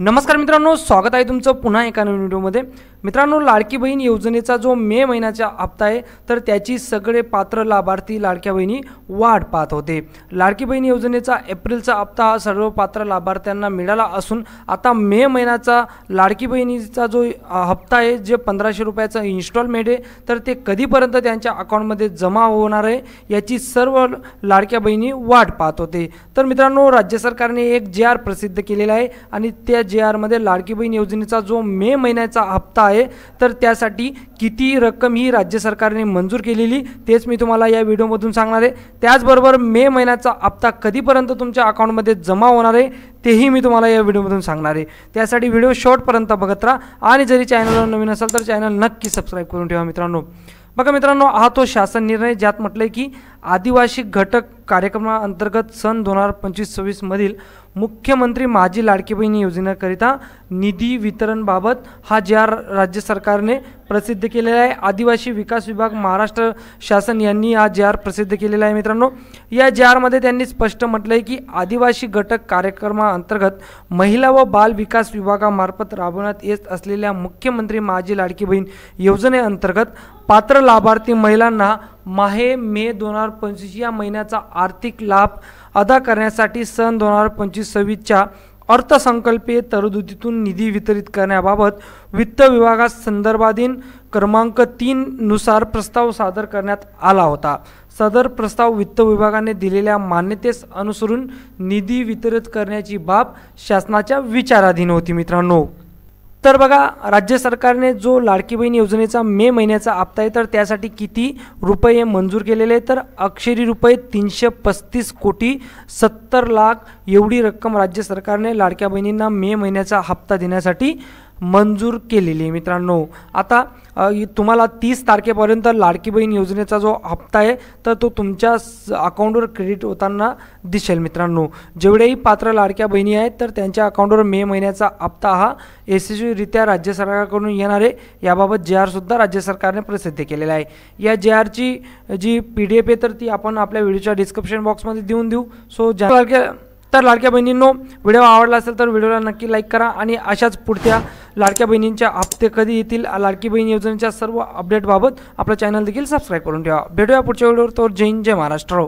नमस्कार मित्रांनो, स्वागत आहे तुमचं पुन्हा एका नवीन व्हिडिओमध्ये। मित्रांनो, लाडकी बहीण योजनेचा जो मे महिन्याचा हप्ता आहे तर त्याची सगळे पात्र लाभार्थी लाडक्या बहिणी वाट पाहत होते। लाडकी बहीण योजनेचा एप्रिलचा हप्ता हा सर्व पात्र लाभार्थ्यांना मिळाला असून आता मे महिन्याचा लाडकी बहिणीचा जो हप्ता आहे जे 1500 रुपयाचा इन्स्टॉलमेंट आहे तर ते कधीपर्यंत त्यांच्या अकाउंटमध्ये जमा होणार आहे याची सर्व लाडक्या बहिणी वाट पाहत होते। तर मित्रांनो, राज्य सरकारने एक JR प्रसिद्ध केलेला आहे आणि त्या JR मध्ये लाडकी बहीण योजनेचा जो मे महिन्याचा हप्ता आहे तर त्यासाठी किती रक्कम ही राज्य सरकारने मंजूर केलेली तेच मी तुम्हाला या व्हिडिओमधून सांगणार आहे। त्याचबरोबर मे महिन्याचा हप्ता कधीपर्यंत तुमच्या अकाउंटमध्ये जमा होणार आहे तेही मी तुम्हाला या व्हिडिओमधून सांगणार आहे। त्यासाठी व्हिडिओ शेवटपर्यंत बघत राहा आणि जरी चॅनलवर नवीन असाल तर चॅनल नक्की सबस्क्राइब करून ठेवा। मित्रांनो बघा मित्रांनो, हा तो शासन निर्णय ज्यात म्हटलंय की आदिवासी घटक कार्यक्रमाअंतर्गत सन 2025-26 मधील मुख्यमंत्री माझी लाडकी बहीण योजनेकरिता निधी वितरणबाबत हा JR राज्य सरकारने प्रसिद्ध केलेला आहे। आदिवासी विकास विभाग महाराष्ट्र शासन यांनी हा JR प्रसिद्ध केलेला आहे। मित्रांनो, या JR मध्ये त्यांनी स्पष्ट म्हटलंय की आदिवासी घटक कार्यक्रमाअंतर्गत महिला व बाल विकास विभागामार्फत राबवण्यात येत असलेल्या मुख्यमंत्री माझी लाडकी बहीण योजनेअंतर्गत पात्र लाभार्थी महिलांना मे 2025 या महिन्याचा आर्थिक लाभ अदा करण्यासाठी सन 2025-26च्या अर्थसंकल्पीय तरतुदीतून निधी वितरित करण्याबाबत वित्त विभागास संदर्भाधीन क्रमांक 3 नुसार प्रस्ताव सादर करण्यात आला होता। सदर प्रस्ताव वित्त विभागाने दिलेल्या मान्यतेस अनुसरून निधी वितरित करण्याची बाब शासनाच्या विचाराधीन होती। मित्रांनो, तर बघा, राज्य सरकारने जो लाडकी बहीण योजनेचा मे महिन्याचा हप्ता आहे तर त्यासाठी किती रुपये मंजूर केलेले तर अक्षरी रुपये 335 कोटी 70 लाख एवढी रक्कम राज्य सरकारने लाडक्या बहिणींना मे महिन्याचा हप्ता देण्यासाठी मंजूर केलेली आहे। मित्रांनो, आता तुम्हाला 30 तारखेपर्यंत लाडकी बहीण योजनेचा जो हप्ता आहे तर तो तुमच्या अकाउंटवर क्रेडिट होताना दिसेल। मित्रांनो, जेवढेही पात्र लाडक्या बहिणी आहेत तर त्यांच्या अकाउंटवर मे महिन्याचा हप्ता हा यशस्वीरित्या राज्य सरकारकडून येणार आहे याबाबत JR सुद्धा राज्य सरकारने प्रसिद्ध केलेला आहे। या JR ची जी PDF आहे तर ती आपण आपल्या व्हिडिओच्या डिस्क्रिप्शन बॉक्समध्ये देऊन देऊ। सो तर लाडक्या बहिणींनो, व्हिडिओ आवडला असेल तर व्हिडिओला नक्की लाईक करा आणि अशाच पुढच्या लाडक्या बहिणींच्या हप्ते कधी येतील लाडकी बहीण योजनेच्या सर्व अपडेटबाबत आपलं चॅनल देखील सबस्क्राईब करून ठेवा। भेटूया पुढच्या व्हिडिओवर। तो जय हिंद, जय महाराष्ट्र।